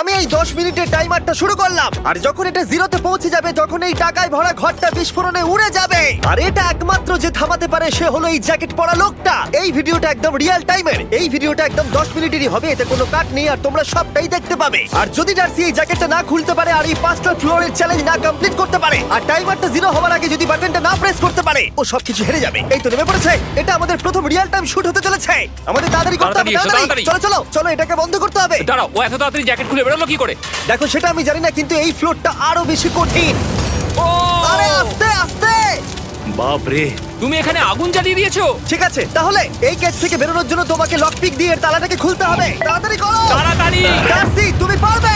আমি এই 10 মিনিটের টাইমারটা শুরু করলাম, আর যখন এটা জিরোতে পৌঁছে যাবে তখন এই টাকায় ভরা ঘরটা বিস্ফোরণে উড়ে যাবে। আর এটা একমাত্র যে থামাতে পারে সে হলো এই জ্যাকেট পরা লোকটা। এই ভিডিওটা একদম রিয়েল টাইমের, এই ভিডিওটা একদম 10 মিনিটেরই হবে, এতে কোনো কাট নেই আর তোমরা সবটাই দেখতে পাবে। আর যদি ডার্সি এই জ্যাকেটটা না খুলতে পারে আর এই 5টা ফ্লোরের চ্যালেঞ্জ না কমপ্লিট করতে পারে আর টাইমারটা জিরো হওয়ার আগে যদি বাটনটা না প্রেস করতে পারে, ও সবকিছু হেরে যাবে। এই তো নেমে পড়েছে, এটা আমাদের প্রথম রিয়েল টাইম শুট হতে চলেছে। আমাদের তাড়াতাড়ি করতে হবে, তাড়াতাড়ি চলো চলো চলো, এটাকে বন্ধ করতে হবে। দাঁড়াও, ও এত তাড়াতাড়ি জ্যাকেট খুলে বেরোলো কি করে? দেখো সেটা আমি জানি না, কিন্তু এই ফ্লোরটা আরো বেশি কঠিন। ও আরে আস্তে আস্তে। বাপ রে, তুমি এখানে আগুন জ্বালিয়ে দিয়েছো। ঠিক আছে, তাহলে এই কেস থেকে বেরোনোর জন্য তোমাকে লক পিক দিয়ে এর তালাটাকে খুলতে হবে। তাড়াতাড়ি করো, তাড়াতাড়ি। ডার্সি তুমি পারবে।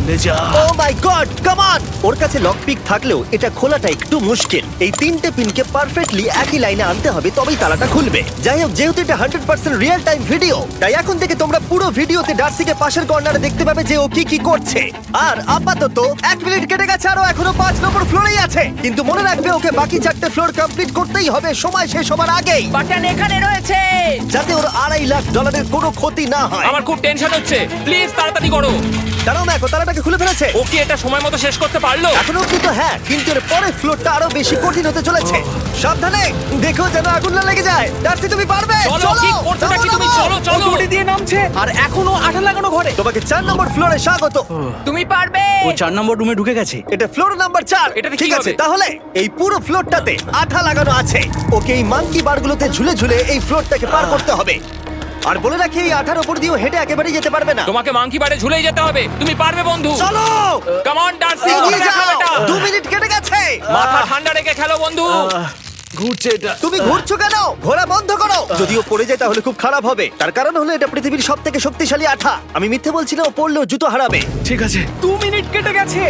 লে যা। ও মাই গড, কাম অন। ওর কাছে লক পিক থাকলেও এটা খোলাটা একটু মুশকিল। এই 3টে পিনকে পারফেক্টলি একই লাইনে আনতে হবে, তবেই তালাটা খুলবে। যাই হোক, যেহেতু এটা 100% রিয়েল টাইম ভিডিও, তাই এখন থেকে তোমরা পুরো ভিডিওতে ডার্সিকে পাশের কর্নারে দেখতে পাবে যে ও কি কি করছে। আর আপাতত 1 মিনিট কেটে গেছে, আরো এখনো 5 নম্বর ফ্লোরেই আছে। কিন্তু মনে রাখবে ওকে বাকি 4টে ফ্লোর কমপ্লিট করতেই হবে সময় শেষ হবার আগেই, বাটন এখানে রয়েছে। যাতে ওর $2.5 লাখ কোনো ক্ষতি না হয়। আমার খুব টেনশন হচ্ছে, প্লিজ তাড়াতাড়ি করো। দাঁড়াও, দেখো তালাটাকে খুলে ফেলেছে। ও কি এটা সময় মতো শেষ করতে পারলো? এখনো অব্দি তো হ্যাঁ, কিন্তু এর পরের ফ্লোরটা আরো বেশি কঠিন হতে চলেছে। সাবধানে, দেখো যেন আগুন না লেগে যায়। ডার্সি তুমি পারবে। চলো, কি করছো নাকি তুমি? চলো চলো। দড়ি দিয়ে নামছে আর এখনো আঠা লাগানো ঘরে। তোমাকে 4 নম্বর ফ্লোরে স্বাগত। তুমি পারবে। ও 4 নম্বর রুমে ঢুকে গেছে। এটা ফ্লোর নাম্বার 4। এটাতে ঠিক কি আছে, হবে? তাহলে এই পুরো ফ্লোরটাতে আঠা লাগানো আছে। ওকে এই মাঙ্কি বারগুলোতে ঝুলে ঝুলে এই ফ্লোরটাকে পার করতে হবে। আর বলে রাখি, এই আঠার উপর দিয়েও হেঁটে একেবারেই যেতে পারবে না। তোমাকে মাংকি বারে ঝুলেই যেতে হবে। তুমি পারবে বন্ধু। চলো, কাম অন ডার্সি, এগিয়ে দেখো যাও। এটা। 2 মিনিট কেটে গেছে। মাথা ঠান্ডা রেখে খেলো বন্ধু। ঘুরছে এটা। তুমি ঘুরছো কেন? ঘোরা বন্ধ করো। যদিও পড়ে যায় তাহলে খুব খারাপ হবে। তার কারণ হলো এটা পৃথিবীর সবথেকে শক্তিশালী আঠা। আমি মিথ্যে বলছি না, ও পড়লেও জুতো হারাবে। ঠিক আছে। 2 মিনিট কেটে গেছে।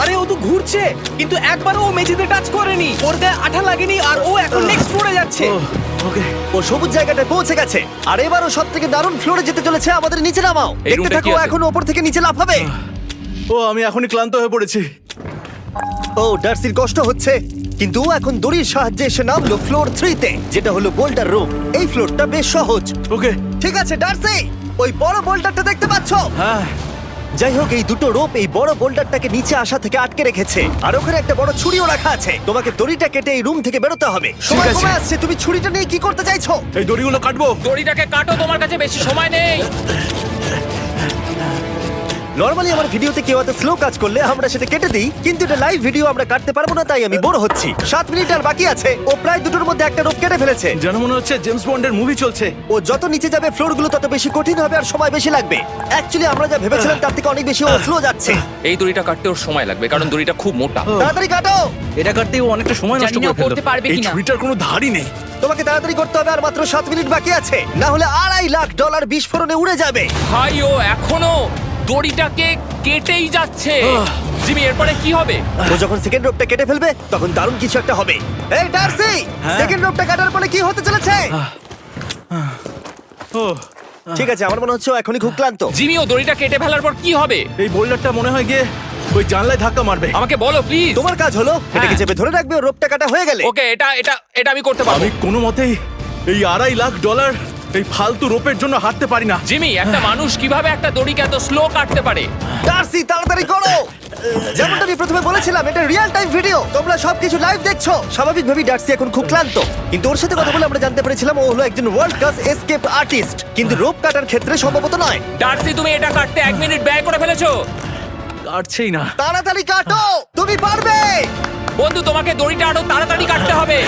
আরে ও তো ঘুরছে, কিন্তু একবারও ও মেঝেতে টাচ করেনি। ওর গায়ে আঠা লাগেনি আর ও এখন নেক্সট ফ্লোরে যাচ্ছে। ওকে। ও সবুজ জায়গাটায় পৌঁছে গেছে। আর এবারও সব থেকে দারুণ ফ্লোরে যেতে চলেছে। আমাদের নিচে নামাও। এই দেখতে রুমটা থাকো, কি আছে? এখন ওপর থেকে নিচে লাফাবে। ও আমি এখনই ক্লান্ত হয়ে পড়েছি। ও ডার্সির কষ্ট হচ্ছে, কিন্তু ও এখন দড়ির সাহায্যে এসে নামলো ফ্লোর 3-তে, যেটা হলো বোল্টার রুম। এই ফ্লোরটা বেশ সহজ। ওকে। ঠিক আছে ডার্সি, ওই বড় বোল্টারটা দেখতে পাচ্ছো? হ্যাঁ। যাই হোক, এই দুটো রোপ এই বড় বোল্ডারটাকে নিচে আসা থেকে আটকে রেখেছে। আর ওখানে একটা বড় ছুরিও রাখা আছে। তোমাকে দড়িটা কেটে এই রুম থেকে বেরোতে হবে। সময় আছে। কমে আসছে, তুমি ছুরিটা নিয়ে কি করতে চাইছো? এই দড়িগুলো কাটবো। দড়িটাকে কাটো, তোমার কাছে বেশি সময় নেই। নরমালি আমার ভিডিওতে কেউ এত স্লো কাজ করলে আমরা সেটা কেটে দিই, কিন্তু এটা লাইভ ভিডিও, আমরা কাটতে পারবো না, তাই আমি বোর হচ্ছি। 7 মিনিট আর বাকি আছে। ও প্রায় দুটোর মধ্যে একটা রোপ কেটে ফেলেছে। যেন মনে হচ্ছে জেমস বন্ডের মুভি চলছে। ও যত নিচে যাবে ফ্লোরগুলো তত বেশি কঠিন হবে আর সময় বেশি লাগবে। অ্যাকচুয়ালি আমরা যা ভেবেছিলাম তার থেকে অনেক বেশি ও স্লো যাচ্ছে। এই দড়িটা কাটতে ওর সময় লাগবে, কারণ দড়িটা খুব মোটা। তাড়াতাড়ি কাটো। এটা কাটতে ও অনেকটা সময় নষ্ট জানি না করে ফেললো। করতে পারবে এই কিনা। ছুরিটার কোনো ধারই নেই। তোমাকে তাড়াতাড়ি করতে হবে, আর মাত্র 7 মিনিট বাকি আছে, না হলে $2.5 লাখ বিস্ফোরণে উড়ে যাবে। ভাই ও এখনো দড়িটাকে কেটেই যাচ্ছে। জিমি, এরপরে কি হবে? ও যখন সেকেন্ড রোপটা কেটে ফেলবে তখন দারুণ কিছু একটা হবে। এই ডার্সি, সেকেন্ড রোপটা কাটার পরে কি হতে চলেছে? ও ঠিক আছে, আমার মনে হচ্ছে ও এখনই খুব ক্লান্ত। জিমি, ও দড়িটা কেটে ফেলার পর কি হবে? এই বোল্ডারটা মনে হয় গিয়ে ওই জানলায় ধাক্কা মারবে। আমাকে বলো প্লিজ। তোমার কাজ হলো এটাকে চেপে ধরে রাখবে, ও রোপটা কাটা হয়ে গেলে। ওকে, এটা এটা এটা আমি করতে পারবো। আমি কোনো মতেই এই $2.5 লাখ এই ফালতু রোপের জন্য হাঁটতে পারি না। জিমি, একটা মানুষ কিভাবে একটা দড়িকে এত স্লো কাটতে পারে? ডার্সি তাড়াতাড়ি করো। যেমনটা আমি প্রথমে বলেছিলাম, এটা রিয়েল টাইম ভিডিও, তোমরা সবকিছু লাইভ দেখছো। স্বাভাবিকভাবেই ডার্সি এখন খুব ক্লান্ত, কিন্তু ওর সাথে কথা বলে আমরা জানতে পেরেছিলাম ও হলো একজন ওয়ার্ল্ড ক্লাস এসকেপ আর্টিস্ট, কিন্তু রোপ কাটার ক্ষেত্রে সম্ভবত নয়। ডার্সি, তুমি এটা কাটতে 1 মিনিট ব্যয় করে ফেলেছো। কাটছেই না। তাড়াতাড়ি কাটো, তুমি পারবে। বন্ধু, তোমাকে দড়িটা আরো তাড়াতাড়ি কাটতে হবে।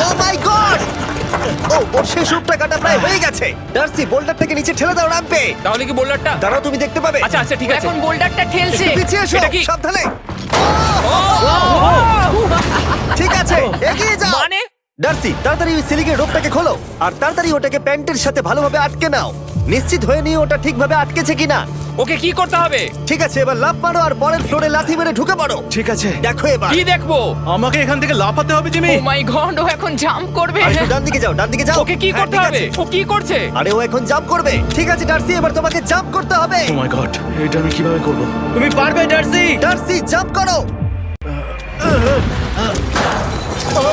ও মাই গড! ও ওর শেষ রূপটা কাটা প্রায় হয়ে গেছে। ডার্সি, বোল্ডারটাকে নিচে ঠেলে দাও রাম্পে। তাহলে কি বোল্ডারটা? দাঁড়াও, তুমি দেখতে পাবে। আচ্ছা আচ্ছা, ঠিক আছে। এখন বোল্ডারটা ঠেলছে। একটু পিছিয়ে এসো, এটা কি? সাবধানে। ঠিক আছে, এগিয়ে যাও। মানে? ডার্সি, তাড়াতাড়ি ওই সিলিংয়ের রোপটাকে খোলো আর তাড়াতাড়ি ওটাকে প্যান্টের সাথে ভালোভাবে আটকে নাও। নিশ্চিত হয়ে নিও ওটা ঠিকভাবে আটকেছে কিনা। ওকে কি করতে হবে? ঠিক আছে, এবার লাফ মারো আর পরের ফ্লোরে লাথি মেরে ঢুকে পড়ো। ঠিক আছে। দেখো এবার। কি দেখবো? আমাকে এখান থেকে লাফাতে হবে জিমি। ও মাই গড, ও এখন জাম্প করবে। আর একটু ডান দিকে যাও, ডান দিকে যাও। ওকে কি হ্যাঁ, করতে ঠিক হবে? আছে। ও কি করছে? আরে ও এখন জাম্প করবে। ঠিক আছে ডার্সি, এবার তোমাকে জাম্প করতে হবে। ও মাই গড, এটা আমি কিভাবে করব? তুমি পারবে ডার্সি। ডার্সি, জাম্প করো। ও ও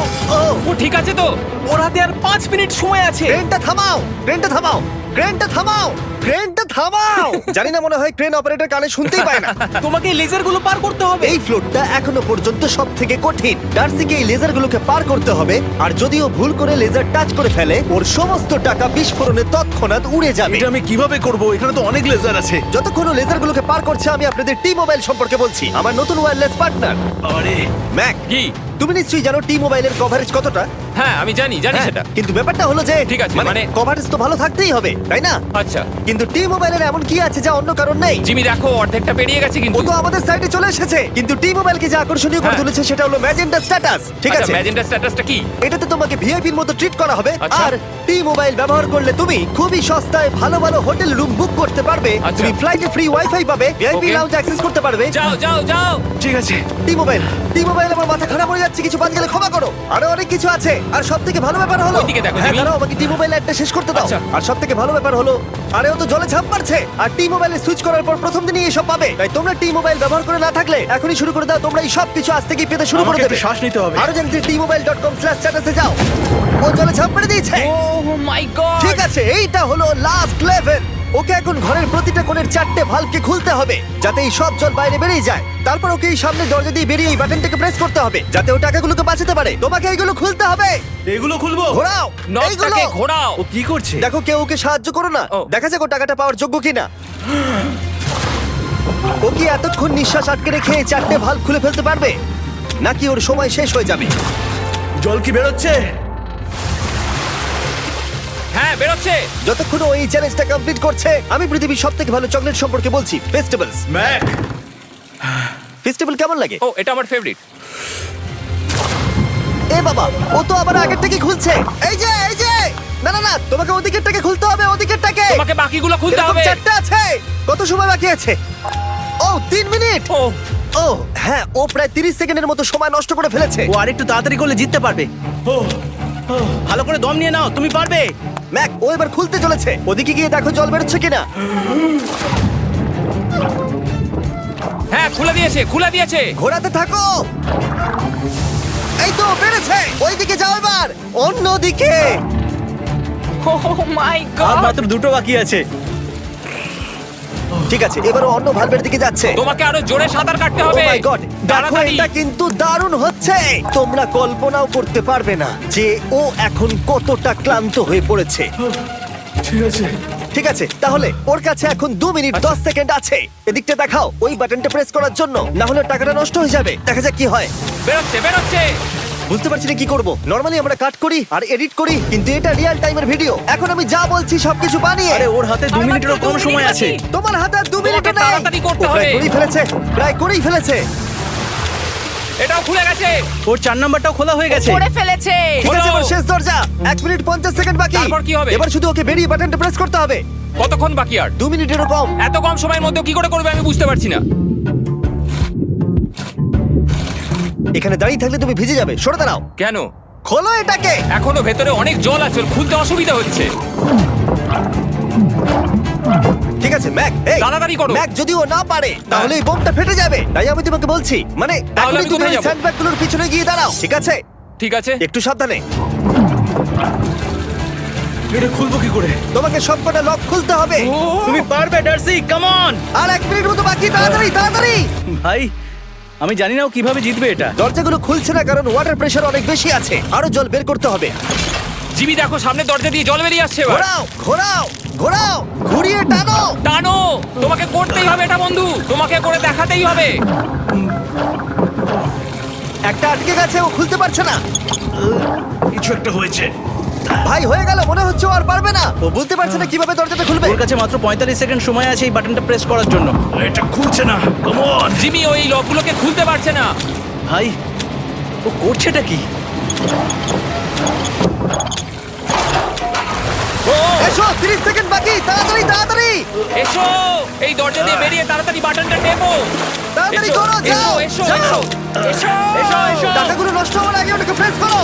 ও ঠিক আছে তো? ওর হাতে আর 5 মিনিট সময় আছে। ক্রেনটা থামাও, ক্রেনটা থামাও, ক্রেনটা থামাও, ক্রেনটা থামাও। জানি না, মনে হয় ক্রেন অপারেটর কানে শুনতেই পায় না। তোমাকে এই লেজারগুলো পার করতে হবে। এই ফ্লোরটা এখনো পর্যন্ত সব থেকে কঠিন। ডার্সিকে এই লেজারগুলোকে পার করতে হবে, আর যদি ও ভুল করে লেজার টাচ করে ফেলে, ওর সমস্ত টাকা বিস্ফোরণে তৎক্ষণাৎ উড়ে যাবে। এটা আমি কিভাবে করব? এখানে তো অনেক লেজার আছে। যতক্ষণ ও লেজারগুলোকে পার করছে, আমি আপনাদের টি মোবাইল সম্পর্কে বলছি, আমার নতুন ওয়্যারলেস পার্টনার। আরে ম্যাক, কি? তুমি নিশ্চয়ই জানো টি মোবাইলের কভারেজ কতটা? হ্যাঁ আমি জানি হ্যাঁ, সেটা। কিন্তু ব্যাপারটা হলো যে ঠিক আছে, মানে- কভারেজ তো ভালো থাকতেই হবে, তাই না? আচ্ছা কিন্তু টি মোবাইলের এমন কি আছে যা অন্য কারণ নেই? জিমি দেখো অর্ধেকটা পেরিয়ে গেছে ও কিন্তু। তো আমাদের সাইডে চলে এসেছে, কিন্তু টি মোবাইলকে যে আকর্ষণীয় করে হ্যাঁ। তুলেছে সেটা হলো ম্যাজেন্টা স্ট্যাটাস। ঠিক আছে, ম্যাজেন্টা স্ট্যাটাসটা কি? এটাতে তোমাকে ভিআইপির মতো ট্রিট করা হবে। আচ্ছা। আর টি মোবাইল ব্যবহার করলে তুমি খুবই সস্তায় ভালো ভালো হোটেল রুম বুক করতে পারবে। আচ্ছা। তুমি ফ্লাইটে ফ্রি ওয়াইফাই পাবে, ভিআইপি Okay. লাউঞ্জ অ্যাক্সেস করতে পারবে। যাও যাও যাও। ঠিক আছে। টি মোবাইল, টি মোবাইল, আমার মাথা খারাপ হয়ে যাচ্ছে, কিছু বাদ গেলে ক্ষমা করো। আরো অনেক কিছু আছে, আর সবথেকে ভালো ব্যাপার হলো, ওইদিকে দেখো, হ্যাঁ জিমি। দাঁড়াও, আমাকে টি মোবাইল একটা শেষ করতে দাও। আচ্ছা। আর সবথেকে ভালো ব্যাপার হলো, আরে ও তো জলে ঝাঁপ মারছে, আর টি মোবাইলে সুইচ করার পর প্রথম দিনই এসব পাবে। তাই তোমরা টি মোবাইল ব্যবহার করে না থাকলে এখনই শুরু করে দাও। তোমরা এই সব কিছু আজ থেকেই পেতে শুরু করে আমাকে দেবে। একটু শ্বাস নিতে হবে। আরো জানতে tmobile.com/status এ যাও। ও জলে ঝাঁপ মেরে দিয়েছে। ও মাই গড। ঠিক আছে, এইটা হলো লাস্ট লেভেল। ওকে এখন ঘরের প্রতিটা কোণের 4টে ভালভকে খুলতে হবে, যাতে এই সব জল বাইরে বেরিয়ে যায়। তারপর ওকে এই সামনে দরজা দিয়ে বেরিয়ে এই বাটনটাকে প্রেস করতে হবে, যাতে ও টাকাগুলোকে বাঁচাতে পারে। তোমাকে এইগুলো খুলতে হবে। এগুলো খুলবো? ঘোরাও এইগুলো। নটটাকে ঘোরাও। ও কি করছে? দেখো, কেউ ওকে সাহায্য করো না। ও। দেখা যাক ও টাকাটা পাওয়ার যোগ্য কিনা। ও কি এতক্ষণ নিঃশ্বাস আটকে রেখে এই 4টে ভালভ খুলে ফেলতে পারবে, নাকি ওর সময় শেষ হয়ে যাবে? জল কি বেরোচ্ছে? হ্যাঁ বেরোচ্ছে। যতক্ষণ ও এই চ্যালেঞ্জটা কমপ্লিট করছে, আমি পৃথিবীর সবথেকে ভালো চকলেট সম্পর্কে বলছি, ফেস্টিভ্যালস। ম্যাক, ফেস্টিভ্যাল কেমন লাগে? ও এটা আমার ফেভারিট। এ বাবা, ও তো আবার আগেরটাকে খুলছে। এই যে, এই যে, না না না, তোমাকে ওদিকেরটাকে খুলতে হবে, ওদিকেরটাকে। তোমাকে বাকিগুলো খুলতে এরকম হবে। 4টে আছে। কত সময় বাকি আছে? ও 3 মিনিট। ও ও হ্যাঁ, ও প্রায় 30 সেকেন্ডের মতো সময় নষ্ট করে ফেলেছে। ও আরেকটু তাড়াতাড়ি করলে জিততে পারবে। ভালো করে দম নিয়ে নাও, তুমি পারবে। ম্যাক, ও এবার খুলতে চলেছে। ওদিকে গিয়ে দেখো জল বেরোচ্ছে কিনা। হ্যাঁ খুলে দিয়েছে, খুলে দিয়েছে। ঘোরাতে থাকো। এই তো বেড়েছে। ওইদিকে যাও এবার, অন্যদিকে। ও মাই আর গড। মাত্র 2টো বাকি আছে। ঠিক আছে, এবার ও অন্য ভালভের দিকে যাচ্ছে। তোমাকে আরো জোরে সাঁতার কাটতে Oh হবে। my God! দেখো, তাড়াতাড়ি। এটা কিন্তু দারুণ হচ্ছে। তোমরা কল্পনাও করতে পারবে না যে ও এখন কতটা ক্লান্ত হয়ে পড়েছে। ঠিক আছে। ঠিক আছে, তাহলে ওর কাছে এখন 2 মিনিট 10 সেকেন্ড আছে। এদিকটা দেখাও, ওই বাটনটা প্রেস করার জন্য, না হলে টাকাটা নষ্ট হয়ে যাবে। দেখা যাক কি হয়। বেরোচ্ছে বেরোচ্ছে। বুঝতে পারছি না কি করব। নরমালি আমরা কাট করি আর এডিট করি, কিন্তু এটা রিয়েল টাইমের ভিডিও। এখন আমি যা বলছি সবকিছু বানিয়ে। আরে ওর হাতে 2 আর মিনিটেরও মাত্র কম 2 সময় মিনিট আছে। বাকি। তোমার হাতে আর 2 মিনিট তোমাকে নেই। তাড়াতাড়ি করতে ও প্রায় হবে। করেই ফেলেছে, প্রায় করেই ফেলেছে। এটাও খুলে গেছে। ওর 4 নাম্বারটাও খোলা হয়ে গেছে। করে ফেলেছে। ঠিক আছে, হলো। এবার শেষ দরজা। 1 মিনিট 50 সেকেন্ড বাকি। তারপর কি হবে? এবার শুধু ওকে বেরিয়ে বাটনটা প্রেস করতে হবে। কতক্ষণ বাকি আর? 2 মিনিটেরও কম। এত কম সময়ের মধ্যে কি করে করবে আমি বুঝতে পারছি না। এখানে দাঁড়িয়ে থাকলে তুমি ভিজে যাবে, সরে দাঁড়াও। কেন? খোলো এটাকে। এখনো ভেতরে অনেক জল আছে, ওর খুলতে অসুবিধা হচ্ছে। ঠিক আছে ম্যাক, এই তাড়াতাড়ি করো। ম্যাক, যদি ও না পারে তাহলে এই বোমটা ফেটে যাবে। তাই আমি তোমাকে বলছি, মানে তাহলে এখনই আমি তুমি কোথায় ওই যাবো? স্যান্ডব্যাগগুলোর পিছনে গিয়ে দাঁড়াও। ঠিক আছে, ঠিক আছে। একটু সাবধানে। এটা খুলবো কি করে? তোমাকে সবকটা লক খুলতে হবে। তুমি পারবে ডার্সি, কাম অন। আর 1 মিনিট মতো বাকি, তাড়াতাড়ি তাড়াতাড়ি। ভাই, আমি জানি না ও কিভাবে জিতবে এটা। দরজাগুলো খুলছে না কারণ ওয়াটার প্রেশার অনেক বেশি আছে। আরো জল বের করতে হবে। জিমি দেখো সামনে দরজা দিয়ে জল বেরিয়ে আসছে এবার। ঘোরাও ঘোরাও ঘোরাও, ঘুরিয়ে টানো। টানো। তোমাকে করতেই হবে এটা বন্ধু, তোমাকে করে দেখাতেই হবে। একটা আটকে গেছে, ও খুলতে পারছে না। কিছু একটা হয়েছে। ভাই, হয়ে গেল, মনে হচ্ছে ও আর পারবে না। ও বুঝতে পারছে না কিভাবে দরজাটা খুলবে। ওর কাছে মাত্র 45 সেকেন্ড সময় আছে এই বাটনটা প্রেস করার জন্য। এটা খুলছে না। Come on. জিমি ওই লকগুলোকে খুলতে পারছে না। ভাই, ও করছেটা কি? ও এসো, 30 সেকেন্ড বাকি, তাড়াতাড়ি তাড়াতাড়ি। এসো, এই দরজা দিয়ে বেরিয়ে তাড়াতাড়ি বাটনটা টেপো। তাড়াতাড়ি এসো, করো, যাও এসো, এসো, যাও। এসো, এসো, এসো। টাকাগুলো নষ্ট হওয়ার আগে ওটাকে প্রেস করো।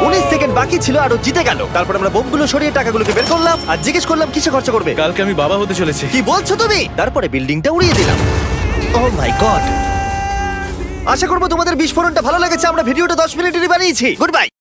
19 সেকেন্ড বাকি ছিল আর ও জিতে গেল। তারপর আমরা বোমগুলো সরিয়ে টাকাগুলোকে বের করলাম আর জিজ্ঞেস করলাম কিসে খরচা করবে। কালকে আমি বাবা হতে চলেছি। কি বলছো তুমি? তারপরে বিল্ডিংটা উড়িয়ে দিলাম। ও মাই গড, আশা করবো তোমাদের বিস্ফোরণটা ভালো লেগেছে। আমরা ভিডিওটা 10 মিনিটেরই বানিয়েছি। Good bye.